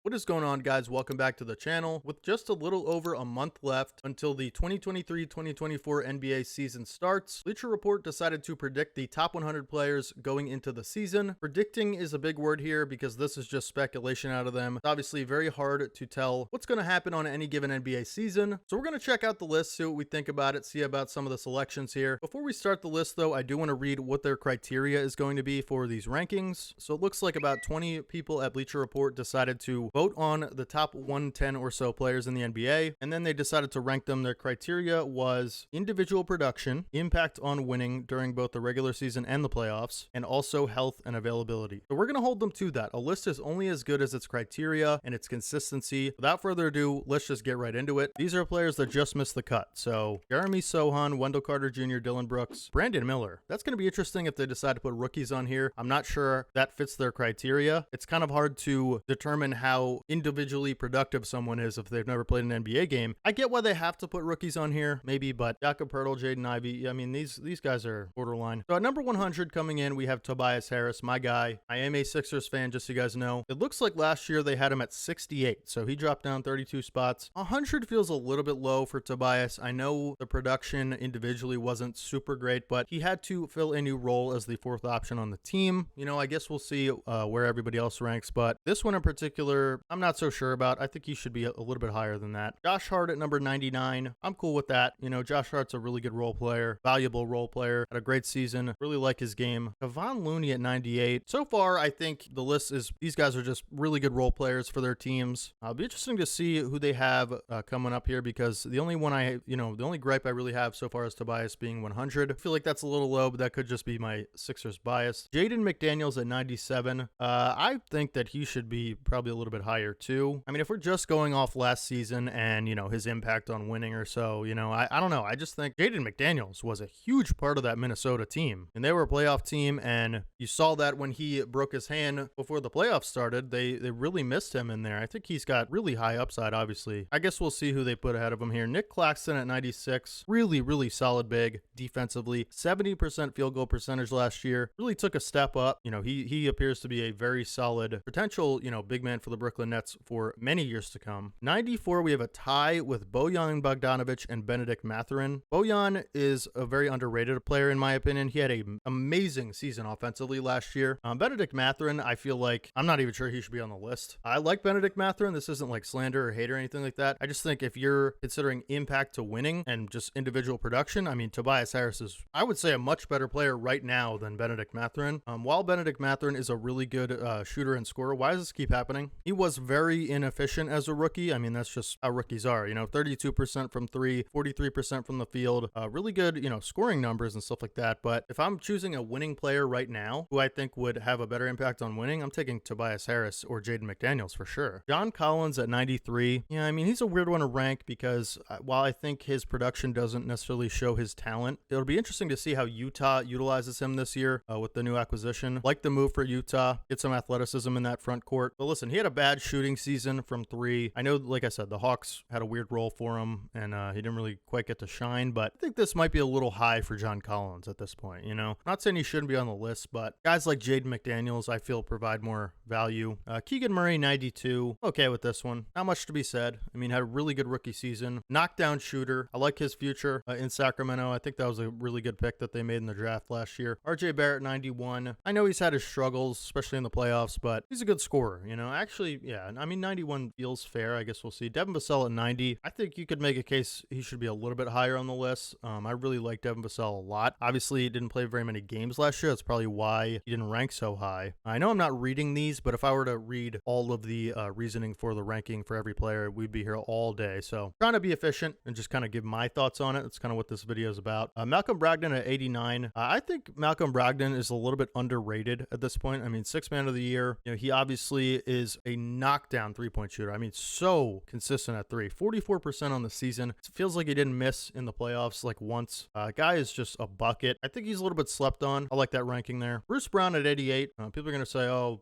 What is going on, guys? Welcome back to the channel. With just a little over a month left until the 2023-2024 NBA season starts, Bleacher Report decided to predict the top 100 players going into the season. Predicting is a big word here because this is just speculation out of them. It's obviously very hard to tell what's going to happen on any given NBA season. So we're going to check out the list, see what we think about it, see about some of the selections here. Before we start the list, though, I do want to read what their criteria is going to be for these rankings. So it looks like about 20 people at Bleacher Report decided to vote on the top 110 or so players in the NBA, and then they decided to rank them. Their criteria was individual production, impact on winning during both the regular season and the playoffs, and also health and availability. So we're going to hold them to that. A list is only as good as its criteria and its consistency. Without further ado, let's just get right into it. These are players that just missed the cut. So Jeremy Sohan, Wendell Carter Jr., Dylan Brooks, Brandon Miller. That's going to be interesting if they decide to put rookies on here. I'm not sure that fits their criteria. It's kind of hard to determine how individually productive someone is if they've never played an NBA game. I get why they have to put rookies on here, maybe, but Jakob Poeltl, Jaden Ivey, I mean, these guys are borderline. So at number 100 coming in, we have Tobias Harris, my guy. I am a Sixers fan, just so you guys know. It looks like last year they had him at 68, so he dropped down 32 spots. 100 feels a little bit low for Tobias. I know the production individually wasn't super great, but he had to fill a new role as the fourth option on the team. You know, I guess we'll see where everybody else ranks, but this one in particular, I'm not so sure about. I think he should be a little bit higher than that. Josh Hart at number 99. I'm cool with that. You know, Josh Hart's a really good role player, valuable role player, had a great season. Really like his game. Kevon Looney at 98. So far, I think the list is, these guys are just really good role players for their teams. It'll be interesting to see who they have coming up here, because the only one the only gripe I really have so far is Tobias being 100. I feel like that's a little low, but that could just be my Sixers bias. Jaden McDaniels at 97. I think that he should be probably a little bit higher too. I mean, if we're just going off last season and, you know, his impact on winning or so, you know, I don't know. I just think Jaden McDaniels was a huge part of that Minnesota team, and they were a playoff team, and you saw that when he broke his hand before the playoffs started. They really missed him in there. I think he's got really high upside, obviously. I guess we'll see who they put ahead of him here. Nick Claxton at 96. Really solid big defensively. 70% field goal percentage last year. Really took a step up. You know, he appears to be a very solid potential, you know, big man for the Brooklyn Nets for many years to come. 94, we have a tie with Bojan Bogdanovic and Benedict Mathurin. Bojan is a very underrated player, in my opinion. He had an amazing season offensively last year. Benedict Mathurin, I feel like, I'm not even sure he should be on the list. I like Benedict Mathurin. This isn't like slander or hate or anything like that. I just think if you're considering impact to winning and just individual production, I mean, Tobias Harris is, I would say, a much better player right now than Benedict Mathurin. While Benedict Mathurin is a really good shooter and scorer, why does this keep happening? He was very inefficient as a rookie. I mean, that's just how rookies are. You know, 32% from three, 43% from the field. Really good, you know, scoring numbers and stuff like that. But if I'm choosing a winning player right now who I think would have a better impact on winning, I'm taking Tobias Harris or Jaden McDaniels for sure. John Collins at 93. Yeah, I mean, he's a weird one to rank because while I think his production doesn't necessarily show his talent, it'll be interesting to see how Utah utilizes him this year with the new acquisition. Like the move for Utah, get some athleticism in that front court. But listen, he had a bad shooting season from three. I know, like I said, the Hawks had a weird role for him, and he didn't really quite get to shine, but I think this might be a little high for John Collins at this point, you know? Not saying he shouldn't be on the list, but guys like Jaden McDaniels, I feel, provide more value. Keegan Murray, 92. Okay with this one. Not much to be said. I mean, had a really good rookie season. Knockdown shooter. I like his future in Sacramento. I think that was a really good pick that they made in the draft last year. RJ Barrett, 91. I know he's had his struggles, especially in the playoffs, but he's a good scorer, you know? Actually, yeah, I mean, 91 feels fair. I guess we'll see. Devin Vassell at 90. I think you could make a case he should be a little bit higher on the list. I really like Devin Vassell a lot. Obviously, he didn't play very many games last year. That's probably why he didn't rank so high. I know I'm not reading these, but if I were to read all of the reasoning for the ranking for every player, we'd be here all day. So trying to be efficient and just kind of give my thoughts on it. That's kind of what this video is about. Malcolm Brogdon at 89. I think Malcolm Brogdon is a little bit underrated at this point. I mean, sixth man of the year. You know, he obviously is a knockdown three-point shooter. I mean, so consistent at three. 44% on the season. It feels like he didn't miss in the playoffs like once. Guy is just a bucket. I think he's a little bit slept on. I like that ranking there. Bruce Brown at 88. People are going to say, oh,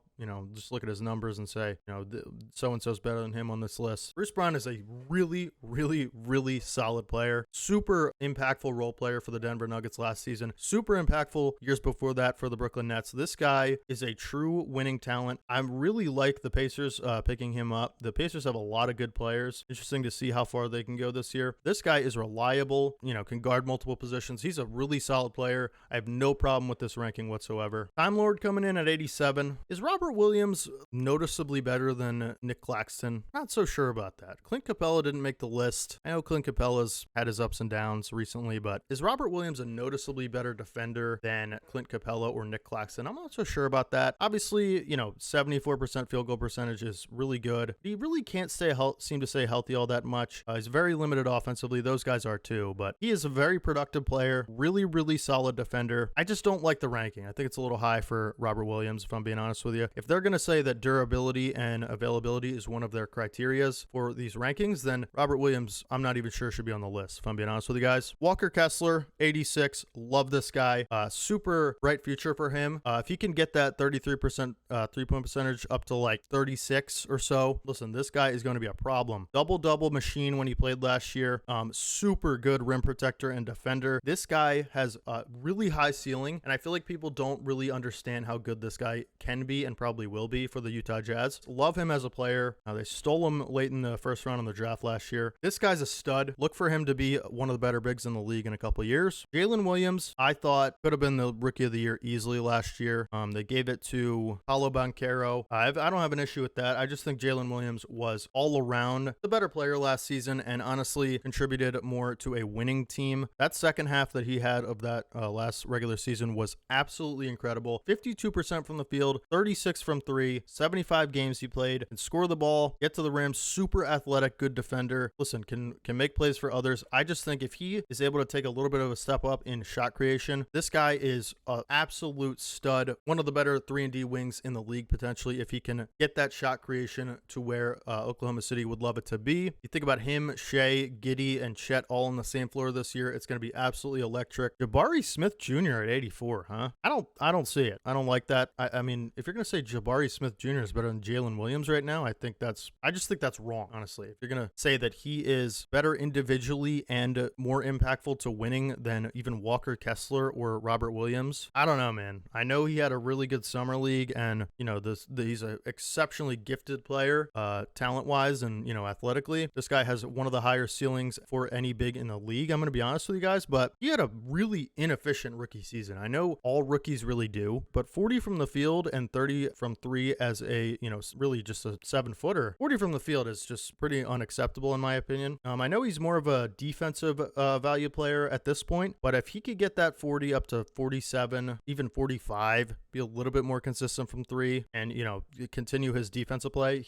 just look at his numbers and say, so-and-so's better than him on this list. Bruce Brown is a really, really, really solid player. Super impactful role player for the Denver Nuggets last season. Super impactful years before that for the Brooklyn Nets. This guy is a true winning talent. I really like the Pacers picking him up. The Pacers have a lot of good players. Interesting to see how far they can go this year. This guy is reliable, can guard multiple positions. He's a really solid player. I have no problem with this ranking whatsoever. Time Lord coming in at 87. Is Robert Williams noticeably better than Nick Claxton? Not so sure about that. Clint Capella didn't make the list. I know Clint Capella's had his ups and downs recently, but is Robert Williams a noticeably better defender than Clint Capella or Nick Claxton? I'm not so sure about that. Obviously, 74% field goal percentage is really good. He really can't seem to stay healthy all that much. He's very limited offensively. Those guys are too, but he is a very productive player. Really, really solid defender. I just don't like the ranking. I think it's a little high for Robert Williams, if I'm being honest with you. If they're going to say that durability and availability is one of their criterias for these rankings, then Robert Williams, I'm not even sure should be on the list, if I'm being honest with you guys. Walker Kessler, 86. Love this guy. Super bright future for him. If he can get that 33% three-point percentage up to like 36 or so, listen, this guy is going to be a problem. Double-double machine when he played last year. Super good rim protector and defender. This guy has a really high ceiling, and I feel like people don't really understand how good this guy can be and probably will be for the Utah Jazz. Love him as a player. They stole him late in the first round of the draft last year. This guy's a stud. Look for him to be one of the better bigs in the league in a couple years. Jalen Williams, I thought could have been the rookie of the year easily last year. They gave it to Paolo Banchero. I don't have an issue with that. I just think Jalen Williams was all around the better player last season and honestly contributed more to a winning team. That second half that he had of that last regular season was absolutely incredible. 52% from the field, 36 from three, 75 games he played, and score the ball, get to the rim, super athletic, good defender. Listen, can make plays for others. I just think if he is able to take a little bit of a step up in shot creation, this guy is an absolute stud. One of the better 3-and-D wings in the league potentially if he can get that shot creation to where Oklahoma City would love it to be. You think about him, Shea, Giddey, and Chet all on the same floor this year. It's going to be absolutely electric. Jabari Smith Jr. at 84, huh? I don't see it. I don't like that. I mean, if you're going to say Jabari Smith Jr. is better than Jalen Williams right now, I just think that's wrong, honestly. If you're going to say that he is better individually and more impactful to winning than even Walker Kessler or Robert Williams, I don't know, man. I know he had a really good summer league and, he's an exceptionally gifted player, talent-wise and, athletically. This guy has one of the higher ceilings for any big in the league, I'm going to be honest with you guys, but he had a really inefficient rookie season. I know all rookies really do, but 40 from the field and 30 from three as a, really just a 7-footer. 40 from the field is just pretty unacceptable in my opinion. I know he's more of a defensive value player at this point, but if he could get that 40 up to 47, even 45, be a little bit more consistent from three and, continue his defensive play,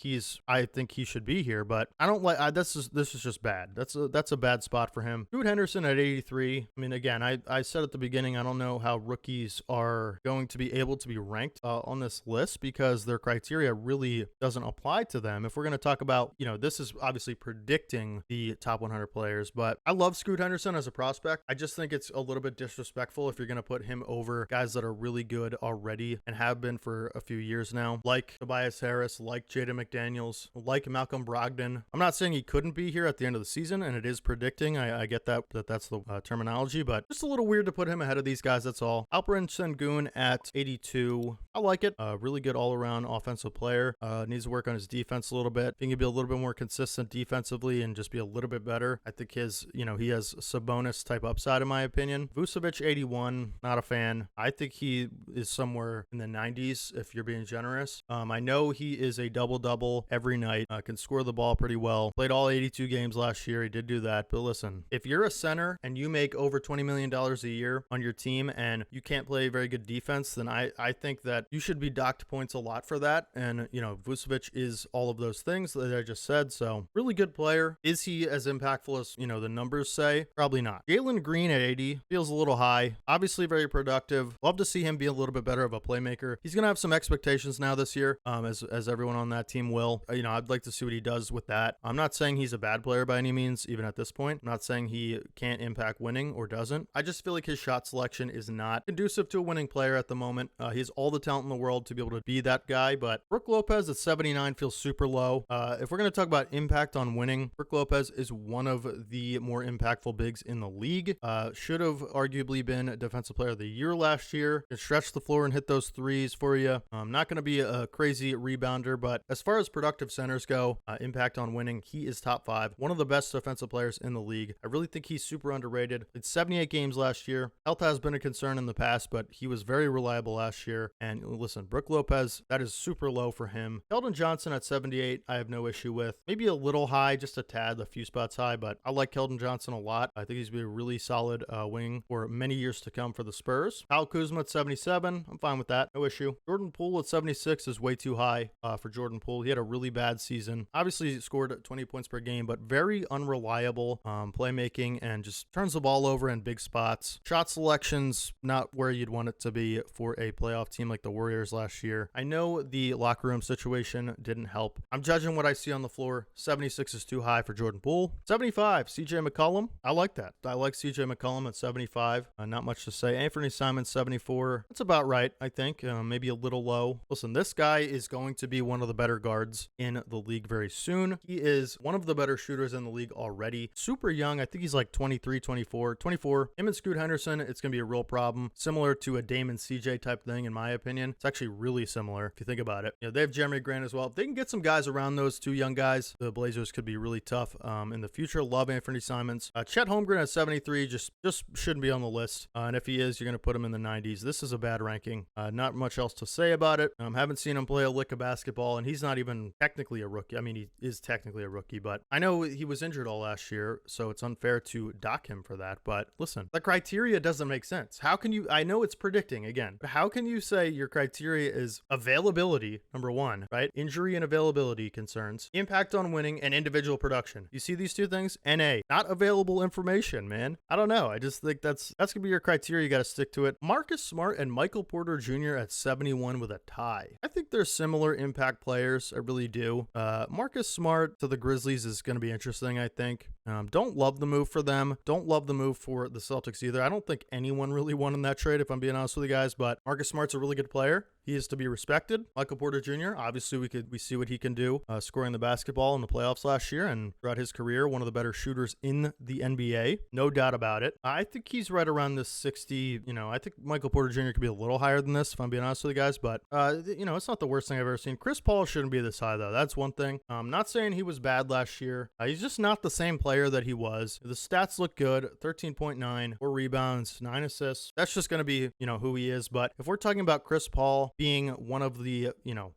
I think he should be here, but I don't like, this is just bad. That's a bad spot for him. Scoot Henderson at 83. I mean, again, I said at the beginning, I don't know how rookies are going to be able to be ranked on this list because their criteria really doesn't apply to them. If we're going to talk about, this is obviously predicting the top 100 players, but I love Scoot Henderson as a prospect. I just think it's a little bit disrespectful if you're going to put him over guys that are really good already and have been for a few years now, like Tobias Harris, like Jaden McDaniels, like Malcolm Brogdon. I'm not saying he couldn't be here at the end of the season, and it is predicting. I get that's the terminology, but just a little weird to put him ahead of these guys, that's all. Alperen Sengun at 82. I like it. Really good all-around offensive player. Needs to work on his defense a little bit. I think he'd be a little bit more consistent defensively and just be a little bit better. I think he has Sabonis type upside in my opinion. Vucevic, 81. Not a fan. I think he is somewhere in the 90s if you're being generous. I know he is a double-double every night. Can score the ball pretty well. Played all 82 games last year. He did do that. But listen, if you're a center and you make over $20 million a year on your team and you can't play very good defense, then I think that you should be docked points a lot for that. And, Vucevic is all of those things that I just said. So really good player. Is he as impactful as, the numbers say? Probably not. Jalen Green at 80 feels a little high. Obviously very productive. Love to see him be a little bit better of a playmaker. He's going to have some expectations now this year, as everyone on that team will. I'd like to see what he does with that. I'm not saying he's a bad player by any means, even at this point. I'm not saying he can't impact winning or doesn't. I just feel like his shot selection is not conducive to a winning player at the moment. He has all the talent in the world to be able to be that guy, but Brook Lopez at 79 feels super low. If we're going to talk about impact on winning, Brook Lopez is one of the more impactful bigs in the league. Should have arguably been Defensive Player of the Year last year. Can stretch the floor and hit those threes for you. Not going to be a crazy rebounder, but as far as productive centers go, impact on winning, he is top 5. One of the best defensive players in the league. I really think he's super underrated. It's 78 games last year. Health has been a concern in the past, but he was very reliable last year. And listen, Brook Lopez, that is super low for him. Keldon Johnson at 78, I have no issue with. Maybe a little high, just a tad, a few spots high, but I like Keldon Johnson a lot. I think he's going to be a really solid wing for many years to come for the Spurs. Kyle Kuzma at 77, I'm fine with that, no issue. Jordan Poole at 76 is way too high for Jordan Poole. He had a really bad season. Obviously, he scored 20 points per game, but very unreliable playmaking and just turns the ball over in big spots. Shot selections, not where you'd want it to be for a playoff team like the Warriors last year. I know the locker room situation didn't help. I'm judging what I see on the floor. 76 is too high for Jordan Poole. 75, CJ McCollum. I like that. I like CJ McCollum at 75. Not much to say. Anthony Simons, 74. That's about right, I think. Maybe a little low. Listen, this guy is going to be one of the better guards in the league very soon. He is one of the better shooters in the league already. Super young. I think he's like 23, 24. Him and Scoot Henderson, it's going to be a real problem. Similar to a Dame and CJ type thing, in my opinion. It's actually really similar if you think about it. They have Jeremy Grant as well. If they can get some guys around those two young guys, the Blazers could be really tough in the future. Love Anthony Simons. Chet Holmgren at 73 just shouldn't be on the list. And if he is, you're going to put him in the 90s. This is a bad ranking. Not much else to say about it. Haven't seen him play a lick of basketball, and he's not even technically a rookie. I mean, he is technically a rookie, but I know he was injured all last year, so it's unfair to dock him for that. But listen, the criteria doesn't make sense. How can you, I know it's predicting again, but how can you say your criteria is availability, number one, right? Injury and availability concerns, impact on winning, and individual production. You see these two things? NA, not available information, man. I don't know. I just think that's gonna be your criteria. You got to stick to it. Marcus Smart and Michael Porter Jr. at 71 with a tie. I think they're similar impact players. I really do. Marcus Smart to the Grizzlies is going to be interesting, I think. Don't love the move for them. Don't love the move for the Celtics either. I don't think anyone really won in that trade, if I'm being honest with you guys, but Marcus Smart's a really good player. He is to be respected. Michael Porter Jr., obviously we see what he can do scoring the basketball in the playoffs last year and throughout his career, one of the better shooters in the NBA. No doubt about it. I think he's right around this 60, I think Michael Porter Jr. could be a little higher than this, if I'm being honest with you guys, but it's not the worst thing I've ever seen. Chris Paul shouldn't be this high though. That's one thing. I'm not saying he was bad last year. He's just not the same player that he was. The stats look good. 13.9, 4 rebounds, 9 assists. That's just going to be, who he is. But if we're talking about Chris Paul being one of the,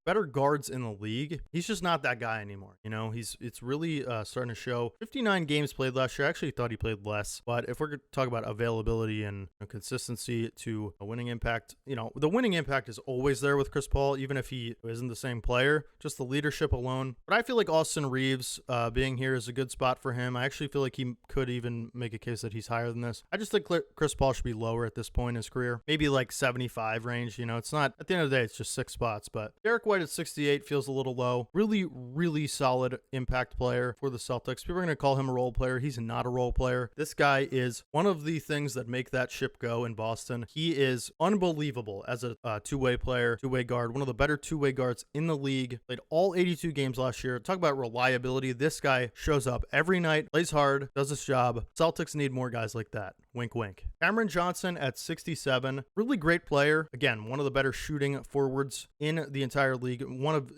better guards in the league, he's just not that guy anymore. It's really starting to show. 59 games played last year. I actually thought he played less. But if we're going to talk about availability and consistency to a winning impact, the winning impact is always there with Chris Paul, even if he isn't the same player, just the leadership alone. But I feel like Austin Reeves being here is a good spot for him. I actually feel like he could even make a case that he's higher than this. I just think Chris Paul should be lower at this point in his career. Maybe like 75 range. It's not, at the end of the day, it's just 6 spots. But Derek White at 68 feels a little low. Really, really solid impact player for the Celtics. People are going to call him a role player. He's not a role player. This guy is one of the things that make that ship go in Boston. He is unbelievable as a two-way player, two-way guard, one of the better two-way guards in the league. Played all 82 games last year. Talk about reliability. This guy shows up every night, plays hard, does his job. Celtics need more guys like that. Wink, wink. Cameron Johnson at 67. Really great player. Again, one of the better shooting forwards in the entire league.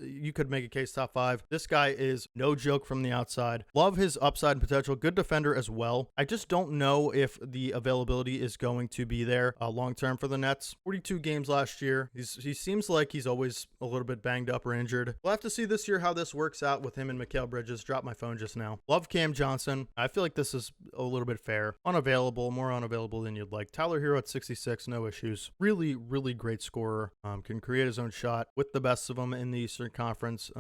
You could make a case top 5. This guy is no joke from the outside. Love his upside and potential. Good defender as well. I just don't know if the availability is going to be there long-term for the Nets. 42 games last year. He seems like he's always a little bit banged up or injured. We'll have to see this year how this works out with him and Mikal Bridges. Dropped my phone just now. Love Cam Johnson. I feel like this is a little bit fair. Unavailable, more unavailable than you'd like. Tyler Hero at 66, no issues. Really, really great scorer. Can create his own shot with the best of them in the Eastern Conference.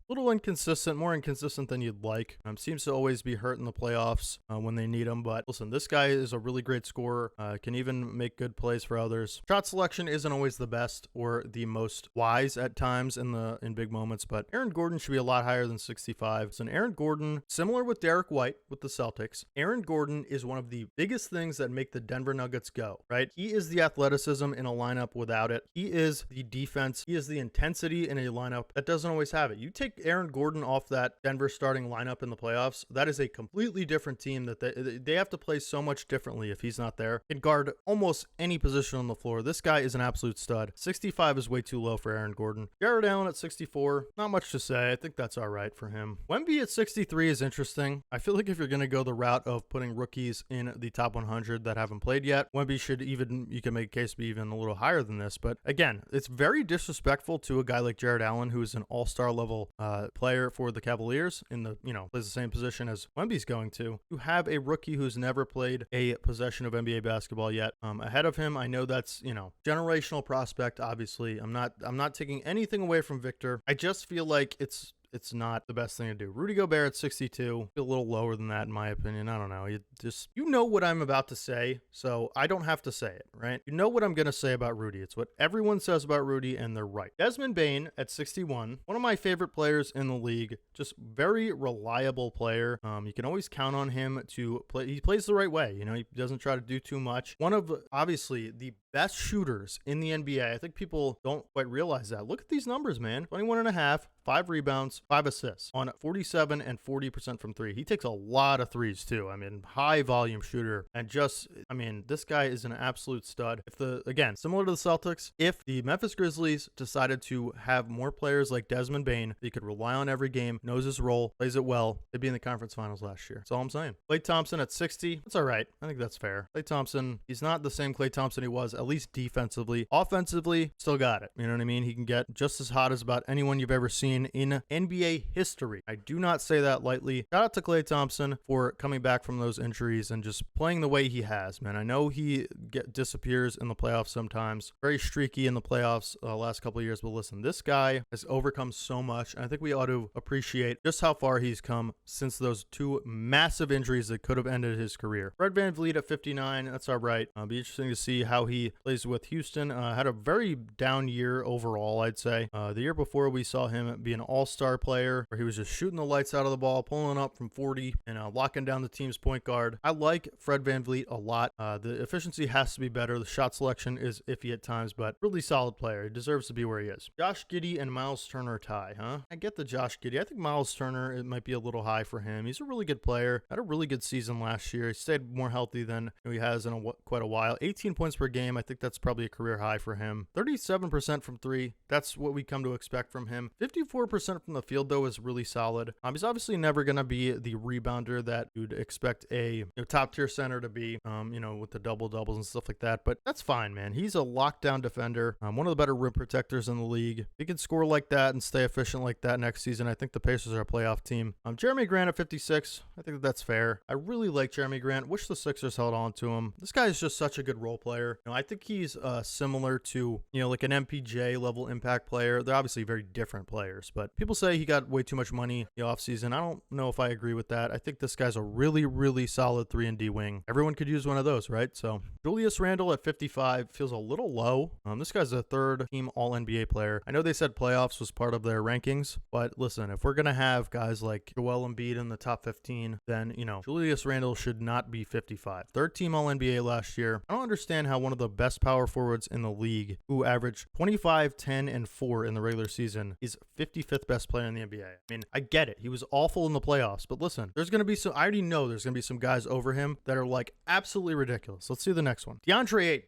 Little inconsistent, more inconsistent than you'd like. Seems to always be hurt in the playoffs when they need him. But listen, this guy is a really great scorer. Can even make good plays for others. Shot selection isn't always the best or the most wise at times in big moments, but Aaron Gordon should be a lot higher than 65. So Aaron Gordon, similar with Derek White with the Celtics, Aaron Gordon is one of the biggest things that make the Denver Nuggets go, right? He is the athleticism in a lineup without it. He is the defense. He is the intensity in a lineup that doesn't always have it. You take Aaron Gordon off that Denver starting lineup in the playoffs, that is a completely different team that they have to play so much differently if he's not there. Can guard almost any position on the floor. This guy is an absolute stud. 65 is way too low for Aaron Gordon. Jared Allen at 64, not much to say. I think that's all right for him. Wemby at 63 is interesting. I feel like if you're going to go the route of putting rookies in the top 100 that haven't played yet, Wemby should even, you can make a case, be even a little higher than this. But again, it's very disrespectful to a guy like Jared Allen, who is an all-star level player for the Cavaliers in the, plays the same position as Wemby's going to have a rookie who's never played a possession of NBA basketball yet ahead of him. I know that's, generational prospect, obviously. I'm not taking anything away from Victor. I just feel like it's not the best thing to do. Rudy Gobert at 62, a little lower than that in my opinion. I don't know. You know what I'm about to say, so I don't have to say it, right? You know what I'm going to say about Rudy. It's what everyone says about Rudy, and they're right. Desmond Bane at 61, one of my favorite players in the league, just very reliable player. You can always count on him to play. He plays the right way. He doesn't try to do too much. One of, obviously, the best shooters in the NBA. I think people don't quite realize that. Look at these numbers, man. 21 and a half, 5 rebounds, 5 assists on 47 and 40% from 3. He takes a lot of threes too. High volume shooter, and this guy is an absolute stud. Again, similar to the Celtics, if the Memphis Grizzlies decided to have more players like Desmond Bane, they could rely on every game, knows his role, plays it well, they'd be in the conference finals last year. That's all I'm saying. Klay Thompson at 60. That's all right. I think that's fair. Klay Thompson, he's not the same Klay Thompson he was, at least defensively. Offensively, still got it. You know what I mean? He can get just as hot as about anyone you've ever seen in NBA history. I do not say that lightly. Shout out to Klay Thompson for coming back from those injuries and just playing the way he has, man. I know he disappears in the playoffs sometimes. Very streaky in the playoffs last couple of years, but listen, this guy has overcome so much, and I think we ought to appreciate just how far he's come since those 2 massive injuries that could have ended his career. Fred VanVleet at 59, that's all right. Be interesting to see how he plays with Houston. Had a very down year overall, I'd say. The year before, we saw him be an all-star player where he was just shooting the lights out of the ball, pulling up from 40 and locking down the team's point guard. I like Fred VanVleet a lot. The efficiency has to be better. The shot selection is iffy at times, but really solid player. He deserves to be where he is. Josh Giddey and Miles Turner tie, huh? I get the Josh Giddey. I think Miles Turner, it might be a little high for him. He's a really good player. Had a really good season last year. He stayed more healthy than he has in quite a while. 18 points per game. I think that's probably a career high for him. 37% from 3. That's what we come to expect from him. 54% from the field, though, is really solid. He's obviously never going to be the rebounder that you'd expect a top tier center to be, with the double doubles and stuff like that. But that's fine, man. He's a lockdown defender. One of the better rim protectors in the league. He can score like that and stay efficient like that next season. I think the Pacers are a playoff team. Jeremy Grant at 56. I think that's fair. I really like Jeremy Grant. Wish the Sixers held on to him. This guy is just such a good role player. I think he's similar to, like an MPJ level impact player. They're obviously very different players, but people say he got way too much money the offseason. I don't know if I agree with that. I think this guy's a really, really solid 3-and-D wing. Everyone could use one of those, right? So Julius Randle at 55 feels a little low. This guy's a 3rd team All-NBA player. I know they said playoffs was part of their rankings, but listen, if we're going to have guys like Joel Embiid in the top 15, then, Julius Randle should not be 55. 3rd team All-NBA last year. I don't understand how one of the best power forwards in the league, who averaged 25, 10, and 4 in the regular season, is 55th best player in the NBA. I get it. He was awful in the playoffs, but listen, there's going to be some, I already know there's going to be some guys over him that are like absolutely ridiculous. Let's see the next one. DeAndre Ayton.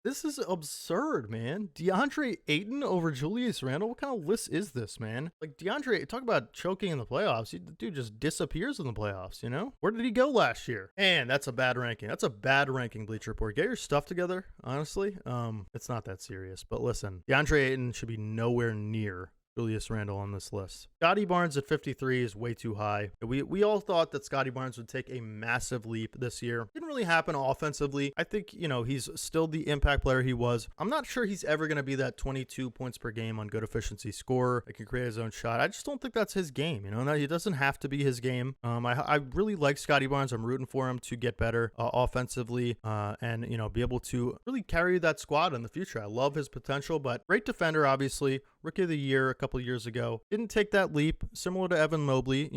This is absurd, man. DeAndre Ayton over Julius Randle? What kind of list is this, man? Like, DeAndre, talk about choking in the playoffs. The dude just disappears in the playoffs, Where did he go last year? And that's a bad ranking. That's a bad ranking, Bleacher Report. Get your stuff together, honestly. It's not that serious. But listen, DeAndre Ayton should be nowhere near Julius Randle on this list. Scotty Barnes at 53 is way too high. We all thought that Scotty Barnes would take a massive leap this year. Didn't really happen offensively. I think, he's still the impact player he was. I'm not sure he's ever going to be that 22 points per game on good efficiency scorer that can create his own shot. I just don't think that's his game. He doesn't have to be his game. I really like Scotty Barnes. I'm rooting for him to get better offensively and, be able to really carry that squad in the future. I love his potential, but great defender, obviously. Rookie of the Year a couple years ago. Didn't take that leap, similar to Evan Mobley.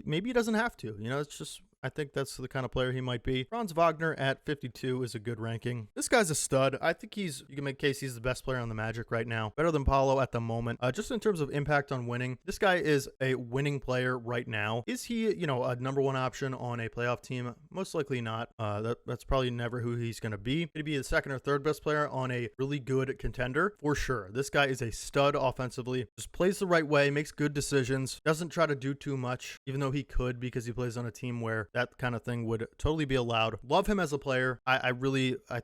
Maybe he doesn't have to. It's just I think that's the kind of player he might be. Franz Wagner at 52 is a good ranking. This guy's a stud. I think you can make a case he's the best player on the Magic right now. Better than Paolo at the moment. Just in terms of impact on winning, this guy is a winning player right now. Is he, a number one option on a playoff team? Most likely not. That's probably never who he's going to be. He'd be the second or third best player on a really good contender for sure. This guy is a stud offensively. Just plays the right way, makes good decisions, doesn't try to do too much, even though he could because he plays on a team where that kind of thing would totally be allowed. Love him as a player. I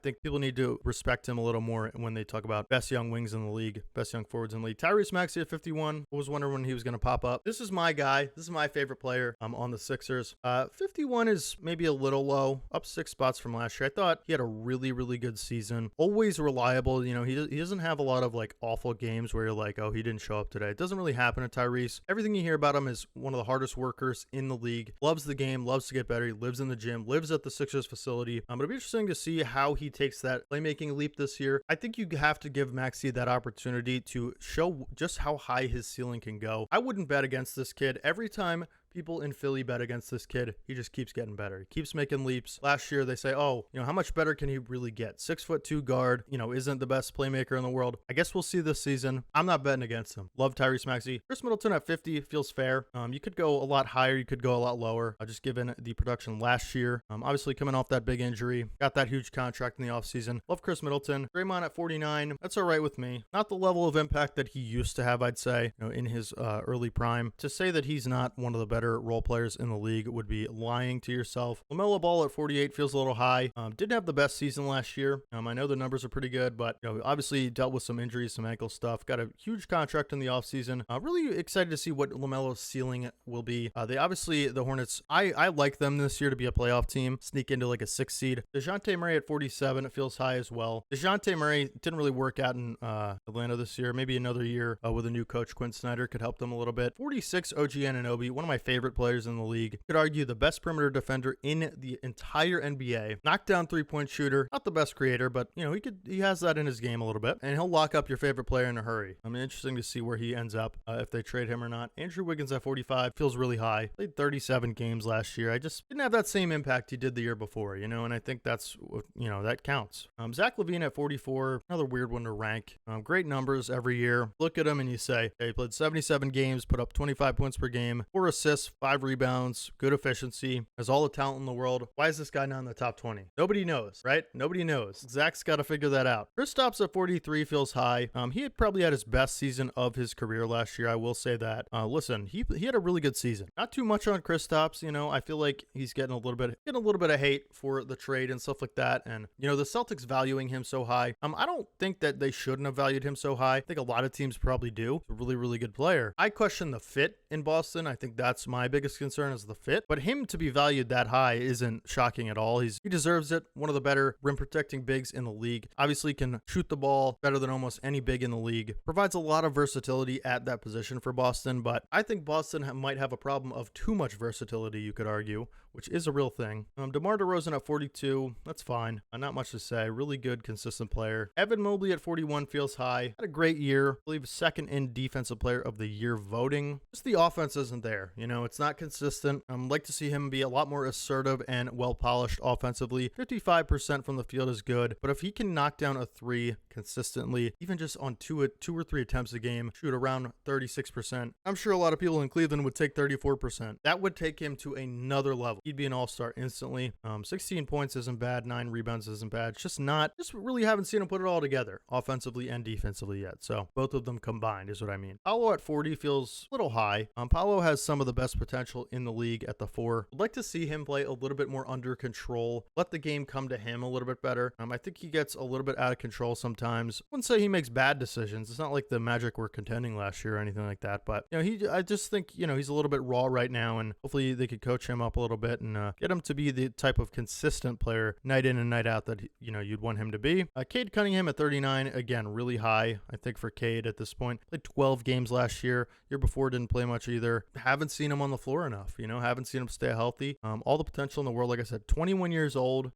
think people need to respect him a little more when they talk about best young wings in the league, best young forwards in the league. Tyrese Maxey at 51. I was wondering when he was going to pop up. This is my guy. This is my favorite player on the Sixers. 51 is maybe a little low, up 6 spots from last year. I thought he had a really, really good season. Always reliable. He doesn't have a lot of like awful games where you're like, oh, he didn't show up today. It doesn't really happen to Tyrese. Everything you hear about him is one of the hardest workers in the league. Loves the game, loves to get better. He lives in the gym, lives at the Sixers facility. But it'll be interesting to see how he takes that playmaking leap this year. I think you have to give Maxey that opportunity to show just how high his ceiling can go. I wouldn't bet against this kid. Every time people in Philly bet against this kid, he just keeps getting better. He keeps making leaps. Last year, they say, how much better can he really get? 6'2" guard, isn't the best playmaker in the world. I guess we'll see this season. I'm not betting against him. Love Tyrese Maxey. Chris Middleton at 50 feels fair. You could go a lot higher. You could go a lot lower. Just given the production last year. Obviously coming off that big injury. Got that huge contract in the offseason. Love Chris Middleton. Draymond at 49. That's all right with me. Not the level of impact that he used to have, I'd say, in his early prime. To say that he's not one of the better role players in the league would be lying to yourself. LaMelo Ball at 48 feels a little high. Didn't have the best season last year. I know the numbers are pretty good, but obviously dealt with some injuries, some ankle stuff. Got a huge contract in the offseason. Really excited to see what LaMelo's ceiling will be. The Hornets, I like them this year to be a playoff team. Sneak into like a 6 seed. DeJounte Murray at 47, it feels high as well. DeJounte Murray didn't really work out in Atlanta this year. Maybe another year with a new coach, Quinn Snyder, could help them a little bit. 46, OG Anunoby, one of my favorite players in the league. Could argue the best perimeter defender in the entire NBA. Knockdown three-point shooter. Not the best creator, but he has that in his game a little bit, and he'll lock up your favorite player in a hurry. Interesting to see where he ends up if they trade him or not. Andrew Wiggins at 45 feels really high. Played 37 games last year. I just didn't have that same impact he did the year before, and I think that's that counts. Zach LaVine at 44, another weird one to rank. Great numbers every year. Look at him and you say, hey, he played 77 games, put up 25 points per game, 4 assists, 5 rebounds, good efficiency, has all the talent in the world. Why is this guy not in the top 20? Nobody knows, right? Nobody knows. Zach's got to figure that out. Kristaps at 43 feels high. He had probably had his best season of his career last year. I will say that. Listen, he had a really good season. Not too much on Kristaps. I feel like he's getting a little bit of hate for the trade and stuff like that. And the Celtics valuing him so high. I don't think that they shouldn't have valued him so high. I think a lot of teams probably do. He's a really, really good player. I question the fit in Boston. I think that's my biggest concern is the fit. But him to be valued that high isn't shocking at all. He deserves it. One of the better rim protecting bigs in the league. Obviously can shoot the ball better than almost any big in the league. Provides a lot of versatility at that position for Boston, but I think Boston might have a problem of too much versatility, you could argue, which is a real thing. DeMar DeRozan at 42, that's fine. Not much to say. Really good, consistent player. Evan Mobley at 41 feels high. Had a great year. I believe second in defensive player of the year voting. Just the offense isn't there. It's not consistent. I'd like to see him be a lot more assertive and well-polished offensively. 55% from the field is good, but if he can knock down a 3 consistently, even just on 2 or 3 attempts a game, shoot around 36%, I'm sure a lot of people in Cleveland would take 34%. That would take him to another level. He'd be an all-star instantly. 16 points isn't bad. 9 rebounds isn't bad. It's just really haven't seen him put it all together offensively and defensively yet. So both of them combined is what I mean. Paolo at 40 feels a little high. Paolo has some of the best potential in the league at the 4. I'd like to see him play a little bit more under control. Let the game come to him a little bit better. I think he gets a little bit out of control sometimes. I wouldn't say he makes bad decisions. It's not like the Magic were contending last year or anything like that. But I just think he's a little bit raw right now, and hopefully they could coach him up a little bit and get him to be the type of consistent player night in and night out that you'd want him to be. Cade Cunningham at 39, again, really high, I think, for Cade at this point. Played 12 games last year. Year before didn't play much either. Haven't seen him on the floor enough. Haven't seen him stay healthy. All the potential in the world. Like I said, 21 years old.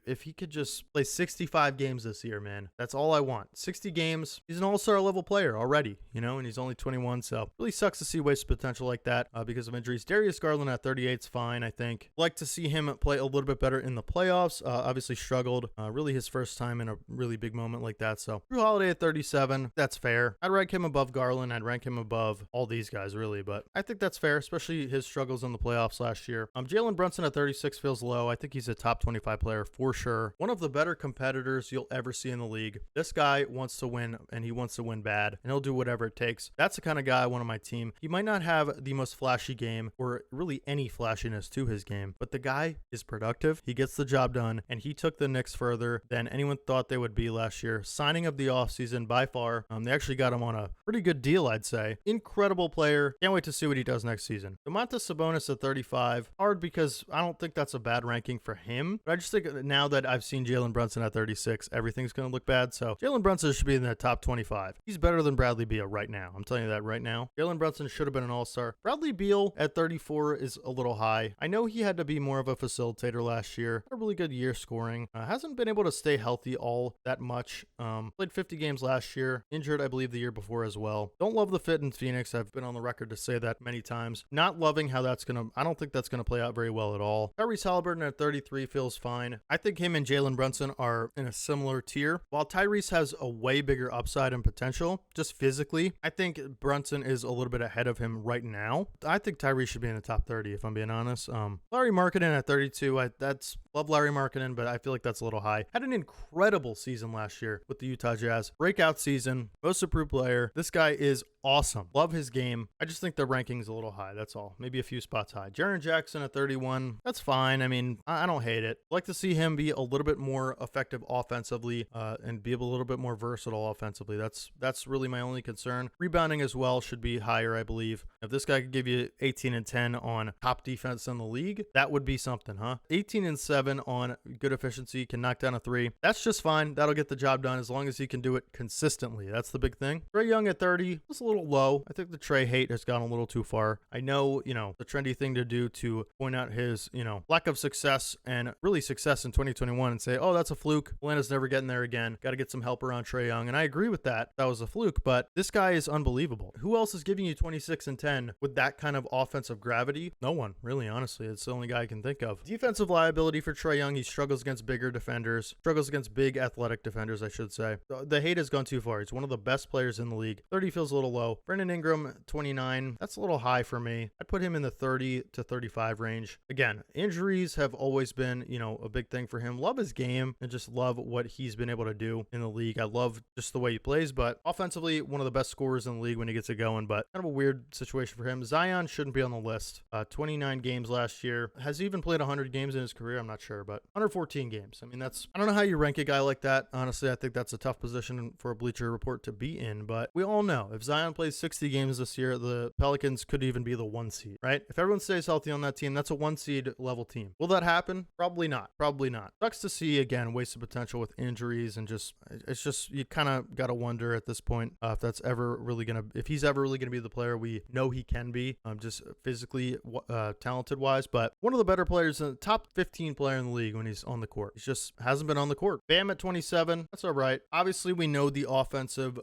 If he could just play 65 games this year, man, that's all all I want. 60 games. He's an all-star level player already, and he's only 21. So really sucks to see wasted potential like that because of injuries. Darius Garland at 38 is fine, I think. Like to see him play a little bit better in the playoffs. Obviously struggled. Really his first time in a really big moment like that. So Drew Holiday at 37. That's fair. I'd rank him above Garland. I'd rank him above all these guys really, but I think that's fair, especially his struggles in the playoffs last year. Jalen Brunson at 36 feels low. I think he's a top 25 player for sure. One of the better competitors you'll ever see in the league. This guy wants to win, and he wants to win bad, and he'll do whatever it takes. That's the kind of guy I want on my team. He might not have the most flashy game or really any flashiness to his game, but the guy is productive. He gets the job done, and he took the Knicks further than anyone thought they would be last year. Signing of the offseason by far. They actually got him on a pretty good deal, I'd say. Incredible player. Can't wait to see what he does next season. Domantas Sabonis at 35. Hard because I don't think that's a bad ranking for him, but I just think now that I've seen Jalen Brunson at 36, everything's going to look bad. So Jalen Brunson should be in the top 25. He's better than Bradley Beal right now. I'm telling you that right now. Jalen Brunson should have been an all-star. Bradley Beal at 34 is a little high. I know he had to be more of a facilitator last year. Had a really good year scoring. Hasn't been able to stay healthy all that much. Played 50 games last year. Injured, I believe, the year before as well. Don't love the fit in Phoenix. I've been on the record to say that many times. Not loving how I don't think that's going to play out very well at all. Tyrese Halliburton at 33 feels fine. I think him and Jalen Brunson are in a similar tier. While Tyrese has a way bigger upside and potential, just physically, I think Brunson is a little bit ahead of him right now. I think Tyrese should be in the top 30 if I'm being honest. Larry Markkinen at 32. Love Larry Markkinen, but I feel like that's a little high. Had an incredible season last year with the Utah Jazz. Breakout season. Most improved player. This guy is awesome. Love his game. I just think the ranking's a little high. That's all. Maybe a few spots high. Jaren Jackson at 31. That's fine. I mean, I don't hate it. Like to see him be a little bit more effective offensively and be a little bit more versatile offensively. That's really my only concern. Rebounding as well should be higher, I believe. If this guy could give you 18 and 10 on top defense in the league, that would be something, huh? 18 and 7 on good efficiency, can knock down a three. That's just fine. That'll get the job done as long as he can do it consistently. That's the big thing. Trae Young at 30. That's a little low. I think the Trae hate has gone a little too far. I know, the trendy thing to do to point out his, lack of success and really success in 2021 and say, oh, that's a fluke. Atlanta's never getting there again. Got to get some help around Trae Young. And I agree with that. That was a fluke, but this guy is unbelievable. Who else is giving you 26 and 10 with that kind of offensive gravity? No one, really, honestly. It's the only guy I can think of. Defensive liability for Trae Young. He struggles against bigger defenders, struggles against big athletic defenders, I should say. The hate has gone too far. He's one of the best players in the league. 30 feels a little low. Brandon Ingram, 29. That's a little high for me. I'd put him in the 30 to 35 range. Again, injuries have always been, a big thing for him. Love his game and just love what he's been able to do in the league. I love just the way he plays, but offensively, one of the best scorers in the league when he gets it going, but kind of a weird situation for him. Zion shouldn't be on the list. 29 games last year. Has he even played 100 games in his career? I'm not sure, but 114 games. I mean, I don't know how you rank a guy like that. Honestly, I think that's a tough position for a Bleacher Report to be in, but we all know if Zion plays 60 games this year, the Pelicans could even be the 1 seed, right? If everyone stays healthy on that team, that's a 1 seed level team. Will that happen? Probably not. Probably not. Sucks to see, again, wasted potential with injuries and it's just, you kind of got to wonder at this point if he's ever really going to be the player we know he can be, just physically talented wise, but one of the better players, in the top 15 player in the league when he's on the court. He just hasn't been on the court. Bam at 27. That's all right. Obviously, we know the offensive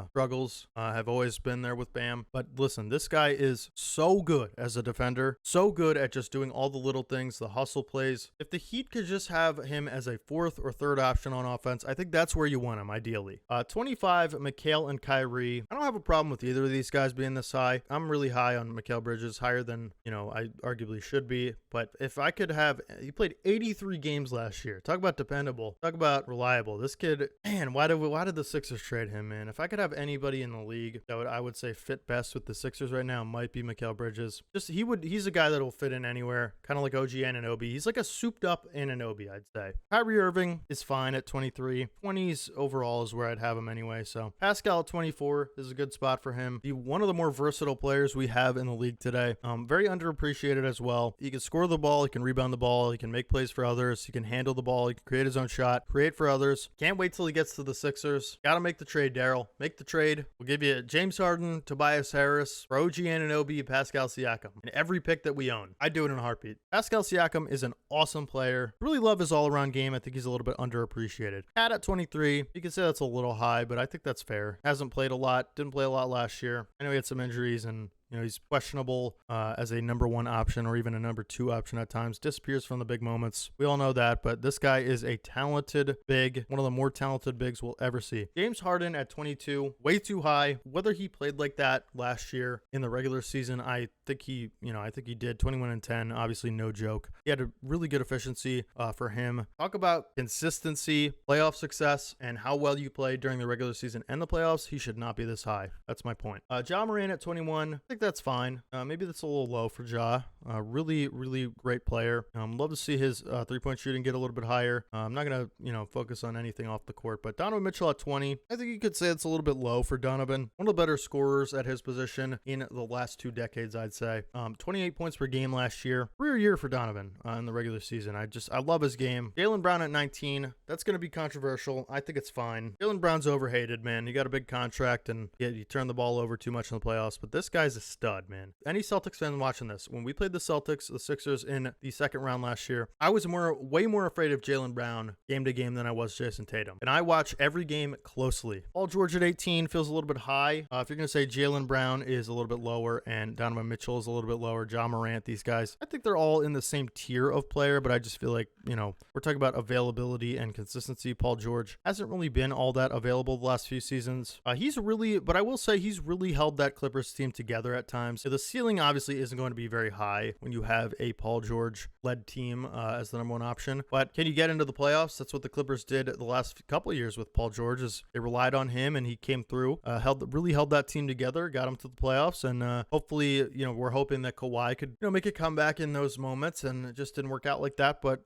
struggles have always been there with Bam, but listen, this guy is so good as a defender, so good at just doing all the little things, the hustle plays. If the Heat could just have him as a 4th or 3rd option on offense, I think that's where you want him, ideally. 25, Mikal and Kyrie. I don't have a problem with either of these guys being this high. I'm really high on Mikal Bridges, higher than, I arguably should be, but if I could have, he played 83 games last year. Talk about dependable. Talk about reliable. This kid, man, why did the Sixers trade him, man? If I could have anybody in the league that I would say fit best with the Sixers right now, might be Mikal Bridges. He's a guy that'll fit in anywhere, kind of like OG Anunoby. He's like a souped up Anunoby, I'd say. Kyrie Irving is fine at 23. 20s overall is where I'd have him anyway. So Pascal at 24 is a good spot for him. One of the more versatile players we have in the league today. Very underappreciated as well. He can score the ball, he can rebound the ball, he can make plays for others. He can handle the ball. He can create his own shot, create for others. Can't wait till he gets to the Sixers. Got to make the trade, Daryl. Make the trade. We'll give you James Harden, Tobias Harris, for OG Anunoby, Pascal Siakam, and every pick that we own. I'd do it in a heartbeat. Pascal Siakam is an awesome player. Really love his all-around game. I think he's a little bit underappreciated. At 23, you can say that's a little high, but I think that's fair. Hasn't played a lot. Didn't play a lot last year. I know he had some injuries and he's questionable as a number 1 option or even a number 2 option at times. Disappears from the big moments. We all know that, but this guy is a talented big, one of the more talented bigs we'll ever see. James Harden at 22, way too high. Whether he played like that last year in the regular season, I think he did. 21 and 10, obviously no joke. He had a really good efficiency for him. Talk about consistency, playoff success, and how well you played during the regular season and the playoffs. He should not be this high. That's my point. Ja Morant at 21, I think that's fine. Maybe that's a little low for Ja. Really, really great player. Love to see his 3-point shooting get a little bit higher. I'm not going to, focus on anything off the court, but Donovan Mitchell at 20, I think you could say it's a little bit low for Donovan. One of the better scorers at his position in the last 2 decades, I'd say. 28 points per game last year. Career year for Donovan in the regular season. I love his game. Jaylen Brown at 19, that's going to be controversial. I think it's fine. Jaylen Brown's overhated, man. He got a big contract and he turned the ball over too much in the playoffs, but this guy's a stud, man. Any Celtics fan watching this, when we played the Celtics, the Sixers in the second round last year, I was way more afraid of Jaylen Brown game to game than I was Jason Tatum. And I watch every game closely. Paul George at 18 feels a little bit high. If you're going to say Jaylen Brown is a little bit lower and Donovan Mitchell is a little bit lower, Ja Morant, these guys, I think they're all in the same tier of player, but I just feel like, we're talking about availability and consistency. Paul George hasn't really been all that available the last few seasons. But I will say he's really held that Clippers team together at times. So the ceiling obviously isn't going to be very high when you have a Paul George led team as the number 1 option, but can you get into the playoffs? That's what the Clippers did the last couple of years with Paul George, is they relied on him and he came through, really held that team together, got them to the playoffs, and hopefully, we're hoping that Kawhi could, make a comeback in those moments, and it just didn't work out like that, but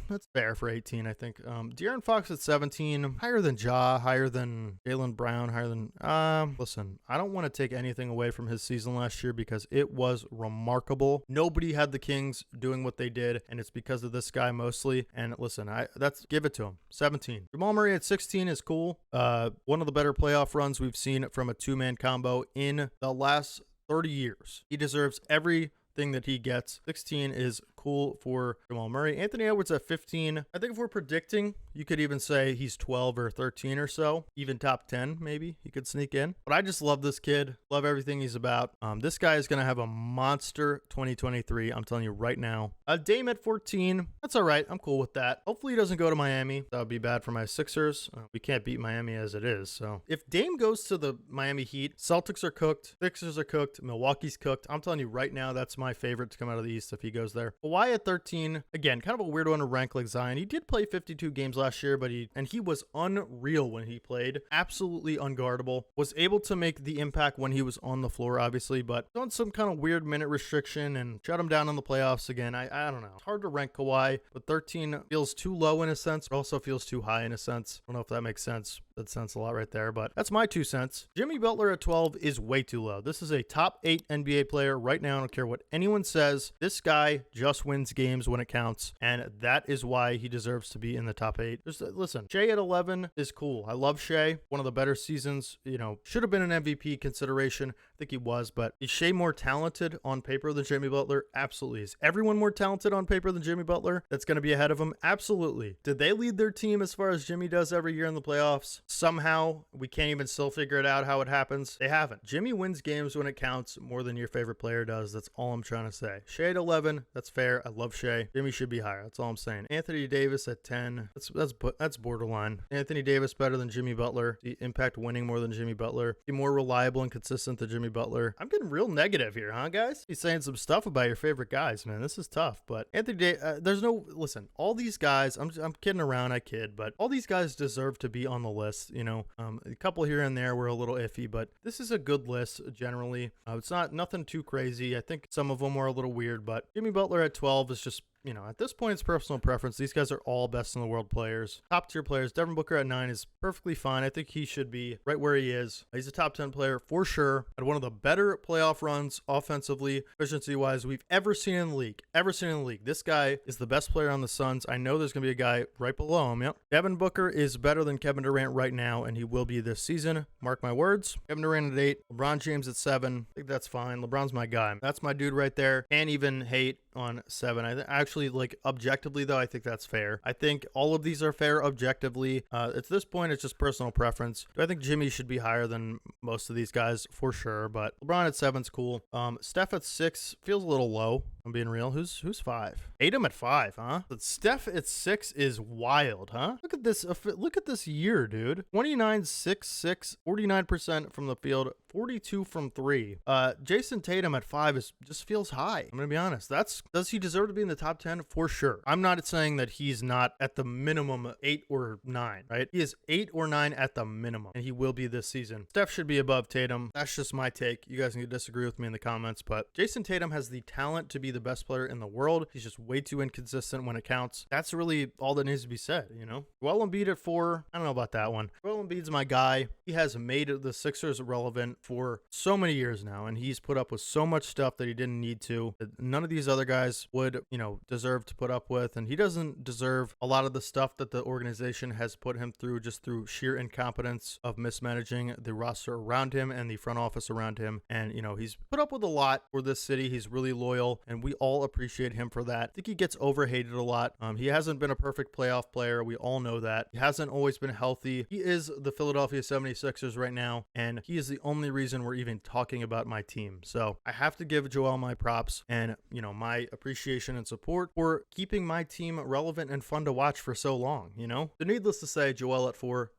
that's fair for 18, I think. De'Aaron Fox at 17, higher than Ja, higher than Jaylen Brown, higher than, listen, I don't want to take anything away from his season last year because it was remarkable. Nobody had the Kings doing what they did, and it's because of this guy mostly. And listen, give it to him. 17. Jamal Murray at 16 is cool. One of the better playoff runs we've seen from a 2-man combo in the last 30 years. He deserves everything that he gets. 16 is cool for Jamal Murray. Anthony Edwards at 15. I think if we're predicting, you could even say he's 12 or 13 or so. Even top 10, maybe he could sneak in. But I just love this kid. Love everything he's about. This guy is going to have a monster 2023. I'm telling you right now. Dame at 14. That's all right. I'm cool with that. Hopefully he doesn't go to Miami. That would be bad for my Sixers. We can't beat Miami as it is. So if Dame goes to the Miami Heat, Celtics are cooked. Sixers are cooked. Milwaukee's cooked. I'm telling you right now, that's my favorite to come out of the East if he goes there. Kawhi at 13. Again, kind of a weird one to rank like Zion. He did play 52 games last year, but he was unreal when he played. Absolutely unguardable. Was able to make the impact when he was on the floor, obviously, but on some kind of weird minute restriction and shut him down in the playoffs again. I don't know. It's hard to rank Kawhi, but 13 feels too low in a sense, but also feels too high in a sense. I don't know if that makes sense. That sense a lot right there, but that's my 2 cents. Jimmy Butler at 12 is way too low. This is a top 8 NBA player right now. I don't care what anyone says. This guy just wins games when it counts, and that is why he deserves to be in the top 8. Listen, Shea at 11 is cool. I love Shea. One of the better seasons, should have been an MVP consideration. I think he was, but is Shea more talented on paper than Jimmy Butler? Absolutely. Is everyone more talented on paper than Jimmy Butler that's going to be ahead of him? Absolutely. Did they lead their team as far as Jimmy does every year in the playoffs? Somehow, we can't even still figure it out how it happens. They haven't. Jimmy wins games when it counts more than your favorite player does. That's all I'm trying to say. Shea at 11, that's fair. I love Shea. Jimmy should be higher. That's all I'm saying. Anthony Davis at 10, that's borderline. Anthony Davis better than Jimmy Butler. The impact winning more than Jimmy Butler. Be more reliable and consistent than Jimmy Butler. I'm getting real negative here, huh, guys? He's saying some stuff about your favorite guys, man. This is tough, but Anthony Davis, listen, all these guys, I'm kidding around, I kid, but all these guys deserve to be on the list. A couple here and there were a little iffy, but this is a good list generally. It's nothing too crazy. I think some of them were a little weird, but Jimmy Butler at 12 is just at this point, it's personal preference. These guys are all best in the world players, top tier players. Devin Booker at 9 is perfectly fine. I think he should be right where he is. He's a top 10 player for sure. Had one of the better playoff runs offensively, efficiency wise, we've ever seen in the league. This guy is the best player on the Suns. I know there's going to be a guy right below him. Yep. Devin Booker is better than Kevin Durant right now, and he will be this season. Mark my words. Kevin Durant at 8, LeBron James at 7. I think that's fine. LeBron's my guy. That's my dude right there. Can't even hate on 7. I actually, like, objectively though, I think that's fair. I think all of these are fair objectively. At this point, it's just personal preference. I think Jimmy should be higher than most of these guys for sure, but LeBron at 7's cool. Steph at 6 feels a little low. I'm being real. Who's 5? Tatum at 5, huh? But Steph at 6 is wild, huh? Look at this. Look at this year, dude. 29, 6, 6, 49% from the field, 42 from 3. Jason Tatum at 5 just feels high. I'm gonna be honest. Does he deserve to be in the top 10? For sure. I'm not saying that he's not at the minimum 8 or 9, right? He is 8 or 9 at the minimum, and he will be this season. Steph should be above Tatum. That's just my take. You guys can disagree with me in the comments, but Jason Tatum has the talent to be the best player in the world. He's just way too inconsistent when it counts. That's really all that needs to be said, Joel Embiid at 4. I don't know about that one. Joel Embiid's my guy. He has made the Sixers relevant for so many years now, and he's put up with so much stuff that he didn't need to, that none of these other guys would, deserve to put up with. And he doesn't deserve a lot of the stuff that the organization has put him through just through sheer incompetence of mismanaging the roster around him and the front office around him. And, he's put up with a lot for this city. He's really loyal, and we all appreciate him for that. I think he gets overhated a lot. He hasn't been a perfect playoff player. We all know that. He hasn't always been healthy. He is the Philadelphia 76ers right now, and he is the only reason we're even talking about my team. So I have to give Joel my props and, my appreciation and support for keeping my team relevant and fun to watch for so long, So needless to say, Joel at 4.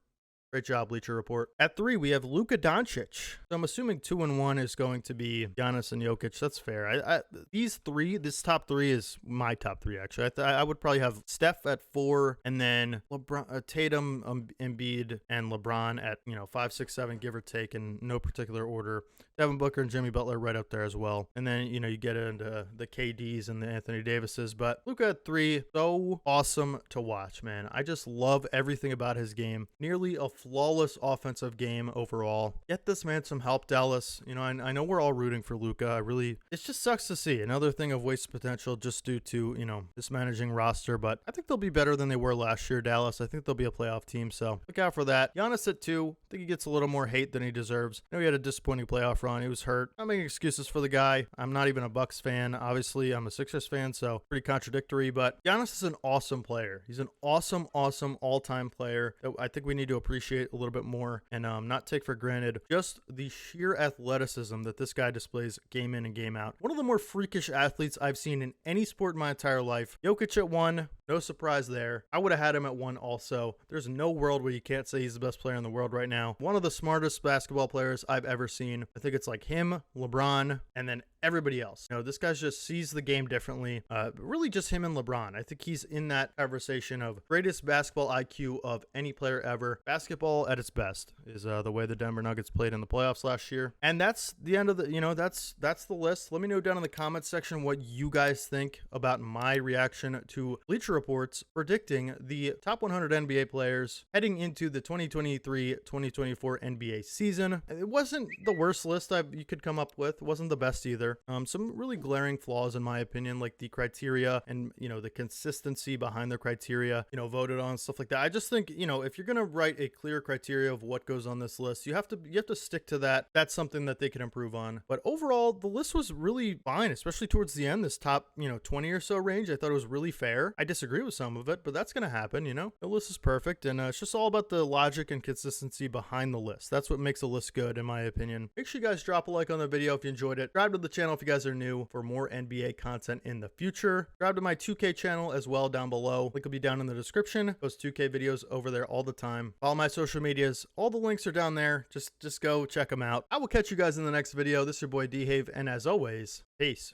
Great job, Bleacher Report. At 3, we have Luka Doncic. So I'm assuming 2 and 1 is going to be Giannis and Jokic. That's fair. This top 3 is my top 3, actually. I would probably have Steph at 4, and then LeBron, Tatum, Embiid, and LeBron at 5, 6, 7, give or take, in no particular order. Devin Booker and Jimmy Butler right up there as well. And then you get into the KDs and the Anthony Davises. But Luka at 3, so awesome to watch, man. I just love everything about his game. Nearly a flawless offensive game overall. Get this man some help, Dallas. I know we're all rooting for Luka. It just sucks to see another thing of wasted potential just due to, mismanaging roster, but I think they'll be better than they were last year, Dallas. I think they'll be a playoff team, so look out for that. Giannis at 2. I think he gets a little more hate than he deserves. I know he had a disappointing playoff run. He was hurt. I'm making excuses for the guy. I'm not even a Bucks fan. Obviously, I'm a Sixers fan, so pretty contradictory, but Giannis is an awesome player. He's an awesome all-time player that I think we need to appreciate a little bit more and not take for granted just the sheer athleticism that this guy displays game in and game out. One of the more freakish athletes I've seen in any sport in my entire life. Jokic at 1, no surprise there. I would have had him at 1 also. There's no world where you can't say he's the best player in the world right now. One of the smartest basketball players I've ever seen. I think it's like him, LeBron, and then everybody else. This guy just sees the game differently. Really just him and LeBron. I think he's in that conversation of greatest basketball IQ of any player ever. Basketball at its best is the way the Denver Nuggets played in the playoffs last year. And that's the end of the, that's the list. Let me know down in the comments section what you guys think about my reaction to Bleacher Report's predicting the top 100 NBA players heading into the 2023-2024 NBA season. It wasn't the worst list you could come up with. It wasn't the best either. Some really glaring flaws in my opinion, like the criteria and, the consistency behind the criteria, voted on, stuff like that. I just think, if you're going to write a clear criteria of what goes on this list, you have to stick to that. That's something that they can improve on. But overall, the list was really fine, especially towards the end, this top, 20 or so range. I thought it was really fair. I disagree with some of it, but that's going to happen, The list is perfect, and it's just all about the logic and consistency behind the list. That's what makes a list good, in my opinion. Make sure you guys drop a like on the video if you enjoyed it. Subscribe to the channel if you guys are new for more NBA content in the future. Subscribe to my 2K channel as well down below. Link will be down in the description. Post 2K videos over there all the time. Follow my social medias. All the links are down there. Just go check them out. I will catch you guys in the next video. This is your boy Dehave, and as always, peace.